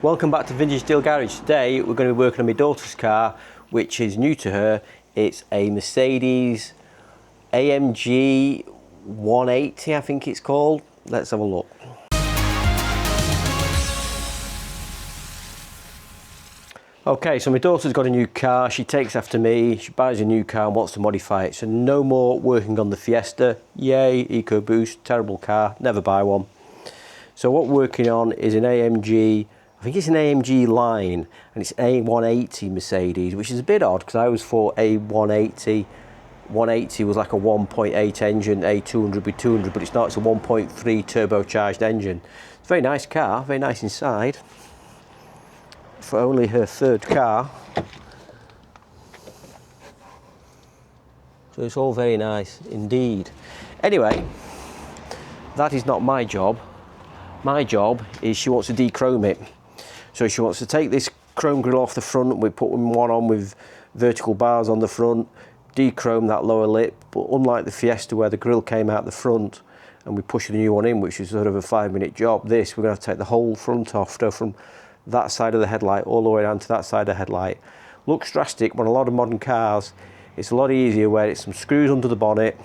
Welcome back to Vintage Deal Garage. Today we're going to be working on my daughter's car, which is new to her. It's a Mercedes AMG 180, I think it's called. Let's have a look. Okay, so my daughter's got a new car. She takes after me. She buys a new car and wants to modify it. So no more working on the Fiesta. Yay, EcoBoost, terrible car, never buy one. So what we're working on is an AMG, I think it's an AMG line, and it's A180 Mercedes, which is a bit odd because I always thought A180 was like a 1.8 engine, A200 would be 200, but it's not. It's a 1.3 turbocharged engine. It's a very nice car, very nice inside. For only her third car. So it's all very nice indeed. Anyway, that is not my job. My job is she wants to de-chrome it. So she wants to take this chrome grille off the front. We put one on with vertical bars on the front, de-chrome that lower lip. But unlike the Fiesta where the grille came out the front and we pushed the new one in, which is sort of a 5-minute job, this we're going to have to take the whole front off, so from that side of the headlight all the way down to that side of the headlight. Looks drastic, but on a lot of modern cars it's a lot easier where it's some screws under the bonnet,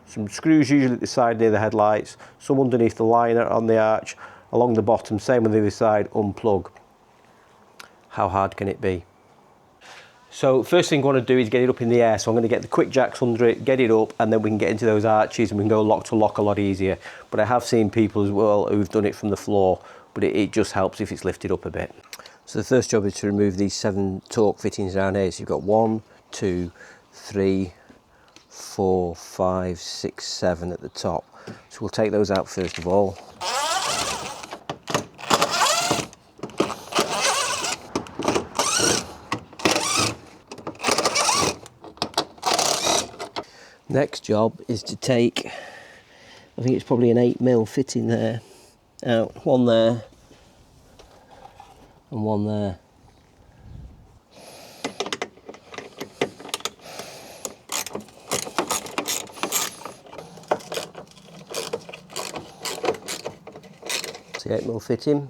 some screws usually at the side near the headlights, some underneath the liner on the arch, along the bottom, same on the other side, unplug. How hard can it be? So first thing I want to do is get it up in the air, so I'm going to get the quick jacks under it, get it up, and then we can get into those arches and we can go lock to lock a lot easier. But I have seen people as well who've done it from the floor, but it just helps if it's lifted up a bit. So the first job is to remove these 7 torque fittings down here. So you've got 1, 2, 3, 4, 5, 6, 7 at the top. So we'll take those out first of all. Next job is to take, I think it's probably an 8mm fitting there, out. One there and one there. It's the 8mm fitting.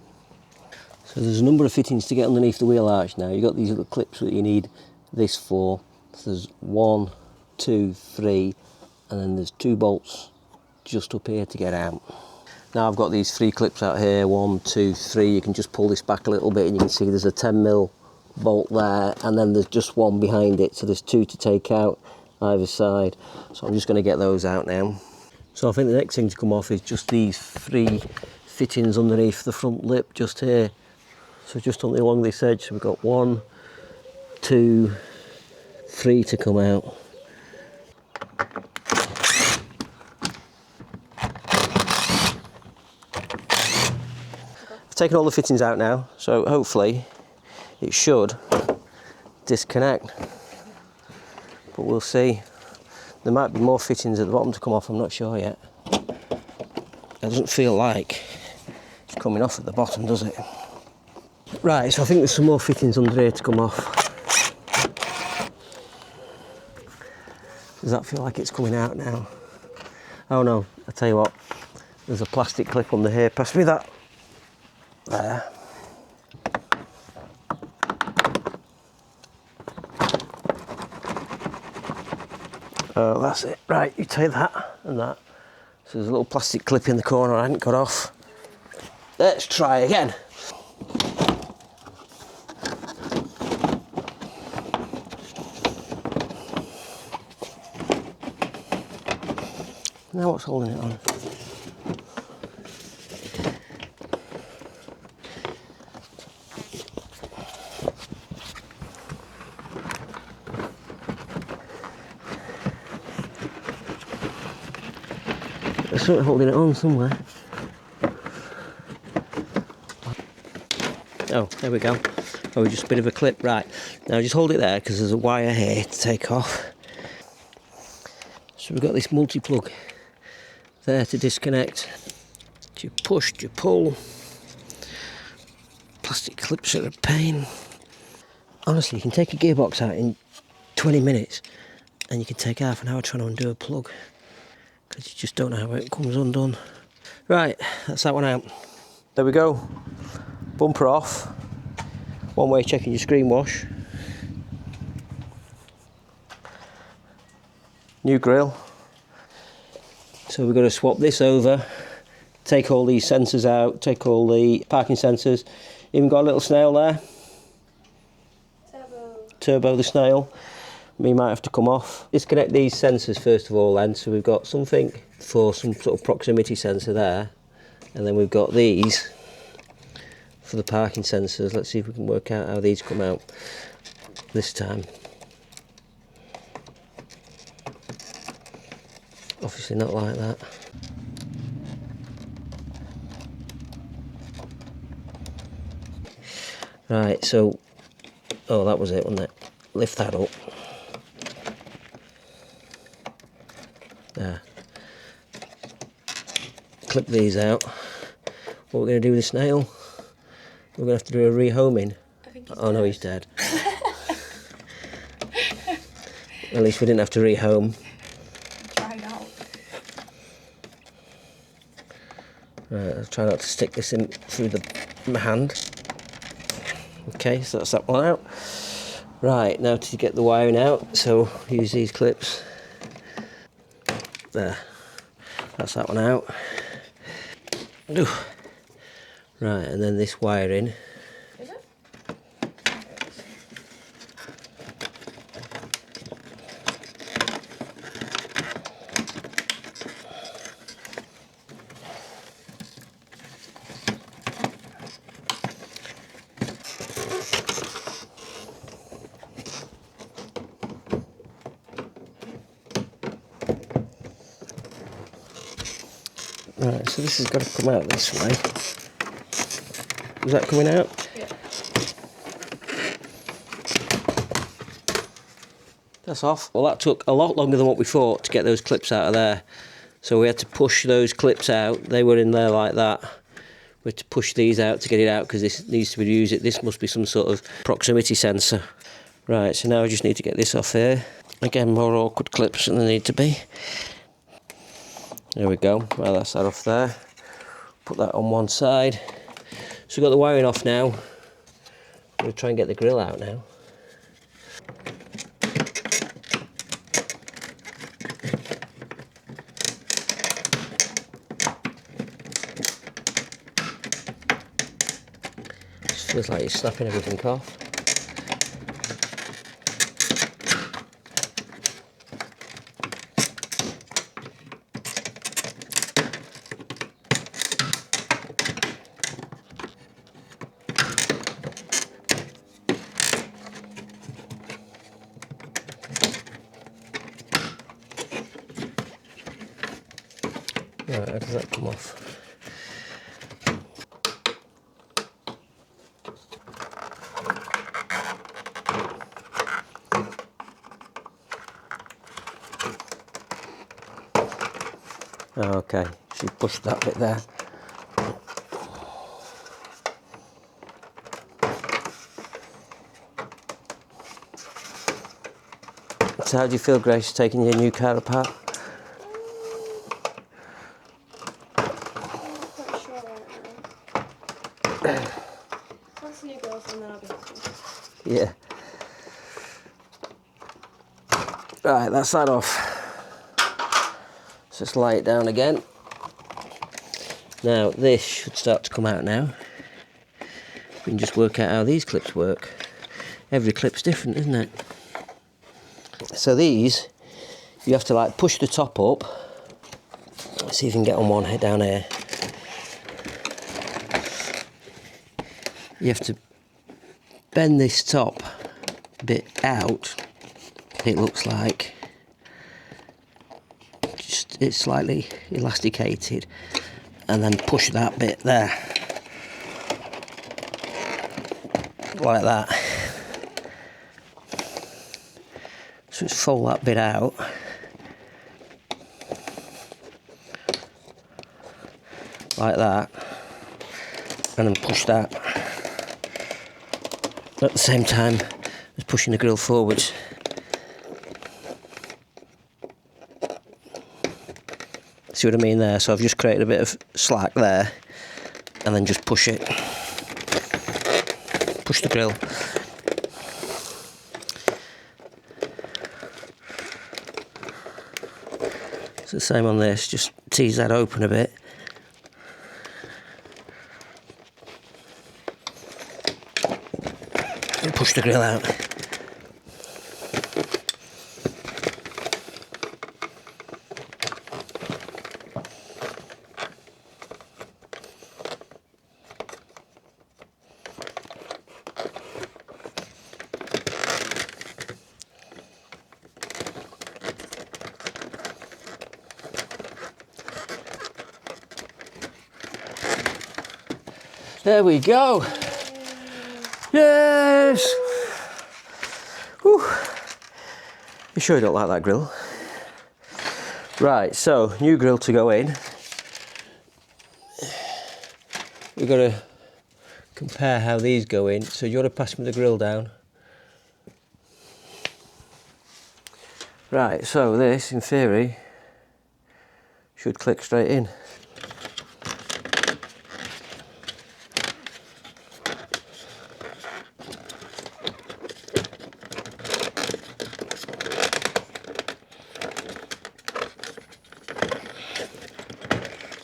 So there's a number of fittings to get underneath the wheel arch now. You've got these little clips that you need this for. So there's 1, 2, 3, and then there's 2 bolts just up here to get out. Now I've got these 3 clips out here, 1, 2, 3. You can just pull this back a little bit and you can see there's a 10mm bolt there, and then there's just one behind it, so there's 2 to take out either side. So I'm just going to get those out now. So I think the next thing to come off is just these 3 fittings underneath the front lip just here. So just along this edge, so we've got 1, 2, 3 to come out. Taken all the fittings out now, so hopefully it should disconnect, but we'll see. There might be more fittings at the bottom to come off, I'm not sure yet. It doesn't feel like it's coming off at the bottom, does it? Right, so I think there's some more fittings under here to come off. Does that feel like it's coming out now? Oh no, I'll tell you what, there's a plastic clip under here, pass me that. There. Oh, that's it. Right, you take that and that. So there's a little plastic clip in the corner I hadn't got off. Let's try again. Now what's holding it on? There's something holding it on somewhere. Oh, there we go. Oh, just a bit of a clip. Right, now just hold it there because there's a wire here to take off. So we've got this multi-plug there to disconnect. You push, you pull. Plastic clips are a pain. Honestly, you can take a gearbox out in 20 minutes and you can take half an hour trying to undo a plug because you just don't know how it comes undone. Right, that's that one out. There we go. Bumper off. One way checking your screen wash. New grill. So we've got to swap this over, take all these sensors out, take all the parking sensors. Even got a little snail there. Turbo the snail. We might have to come off. Disconnect these sensors first of all then. So we've got something for some sort of proximity sensor there. And then we've got these for the parking sensors. Let's see if we can work out how these come out this time. Obviously not like that. Right, so, oh, that was it, wasn't it? Lift that up. There. Clip these out. What we're going to do with the snail? We're going to have to do a rehoming. Oh no, he's dead. At least we didn't have to rehome. Right, I'll try not to stick this in through my hand. Okay, so that's that one out. Right, now to get the wiring out, so use these clips. There, that's that one out. Ooh. Right, and then this wiring. Is it? Right, so this has got to come out this way. Is that coming out? Yeah. That's off. Well, that took a lot longer than what we thought to get those clips out of there. So we had to push those clips out. They were in there like that. We had to push these out to get it out because this needs to be used. This must be some sort of proximity sensor. Right, so now I just need to get this off here. Again, more awkward clips than they need to be. There we go. Well, that's that off there. Put that on one side. So we've got the wiring off now. I'm going to try and get the grill out now. Just feels like it's snapping everything off. Right, how does that come off? Okay, so you push that bit there. So how do you feel, Grace, taking your new car apart? Yeah. Right, that's that off. Let's just lay it down again. Now, this should start to come out now. We can just work out how these clips work. Every clip's different, isn't it? So these, you have to like push the top up. Let's see if you can get on one head down here. You have to bend this top bit out, it looks like. Just, it's slightly elasticated, and then push that bit there. Like that. So just fold that bit out. Like that. And then push that. At the same time as pushing the grill forwards. See what I mean there? So I've just created a bit of slack there, and then just push it push the grill. It's the same on this, just tease that open a bit. And push the grill out. There we go. Yes. Whew. You sure you don't like that grill? Right, so new grill to go in. We've got to compare how these go in. So you want to pass me the grill down? Right, so this, in theory, should click straight in.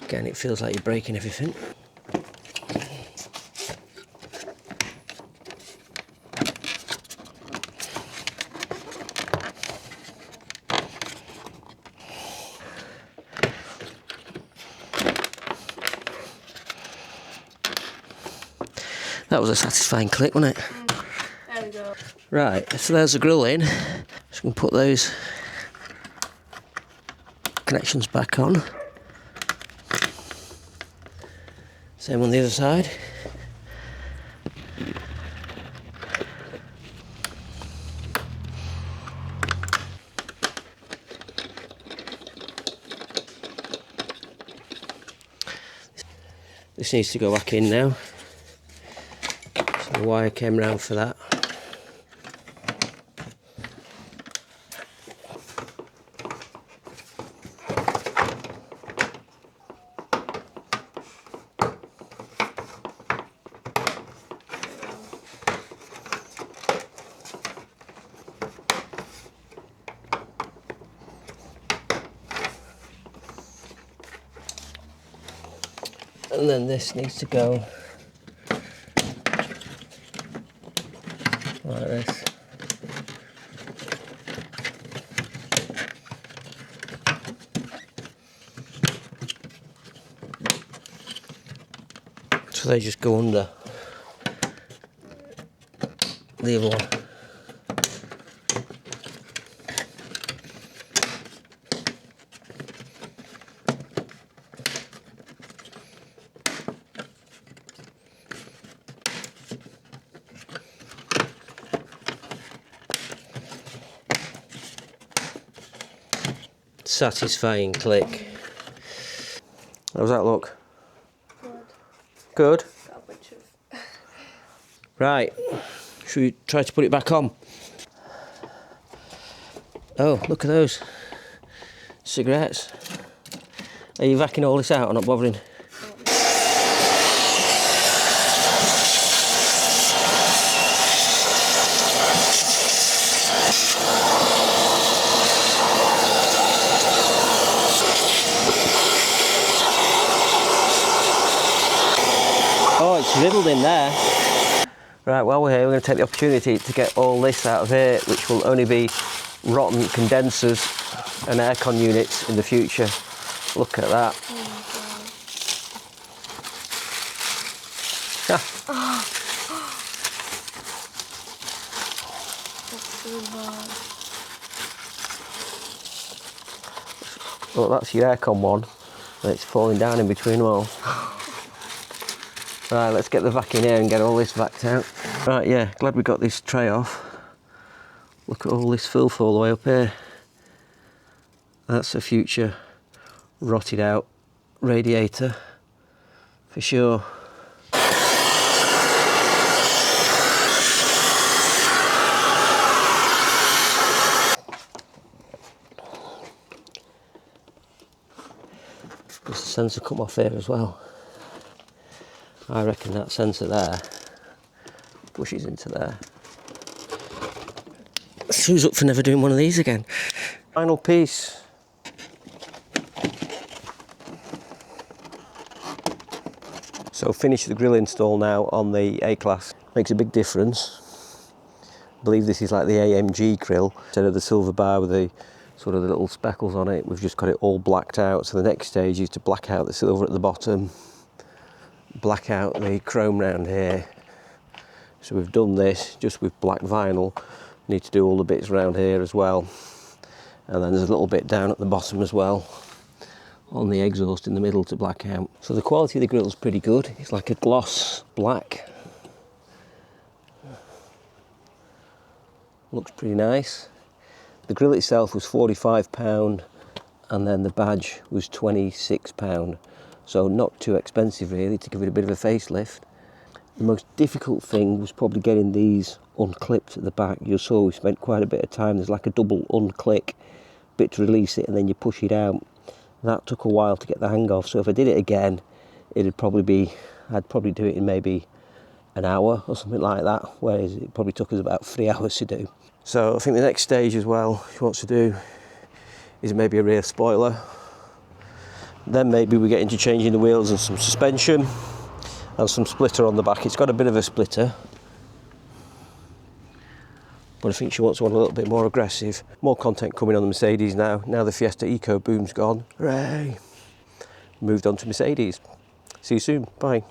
Again, it feels like you're breaking everything. That was a satisfying click, wasn't it? There we go. Right, so there's the grill in. Just going to put those connections back on. Same on the other side. This needs to go back in now. So the wire came round for that. And then this needs to go like this. So they just go under the other one. Satisfying click. How does that look? Good. Good? Got a bunch of... Right. Should we try to put it back on? Oh, look at those cigarettes. Are you vacuuming all this out or not bothering? Oh, it's riddled in there. Right, while we're here, we're going to take the opportunity to get all this out of here, which will only be rotten condensers and aircon units in the future. Look at that. Oh, that's so bad. Look, that's your aircon one. And it's falling down in between them all. Right, let's get the vac in here and get all this vacked out. Right, yeah, glad we got this tray off. Look at all this filth all the way up here. That's a future rotted out radiator for sure. There's a sensor come off here as well. I reckon that sensor there pushes into there. Sue's up for never doing one of these again. Final piece. So finish the grill install now on the A Class. Makes a big difference. I believe this is like the AMG grill. Instead of the silver bar with the sort of the little speckles on it, we've just got it all blacked out. So the next stage is to black out the silver at the bottom, black out the chrome round here. So we've done this just with black vinyl. Need to do all the bits around here as well. And then there's a little bit down at the bottom as well on the exhaust in the middle to black out. So the quality of the grill is pretty good. It's like a gloss black. Looks pretty nice. The grill itself was £45 and then the badge was £26. So not too expensive really to give it a bit of a facelift. The most difficult thing was probably getting these unclipped at the back. You saw we spent quite a bit of time. There's like a double unclick bit to release it and then you push it out. That took a while to get the hang of. So if I did it again, I'd probably do it in maybe an hour or something like that, whereas it probably took us about 3 hours to do. So I think the next stage as well she wants to do is maybe a rear spoiler. Then maybe we get into changing the wheels and some suspension and some splitter on the back. It's got a bit of a splitter, but I think she wants one a little bit more aggressive. More content coming on the Mercedes now. Now the Fiesta Eco Boom's gone. Hooray! Moved on to Mercedes. See you soon. Bye.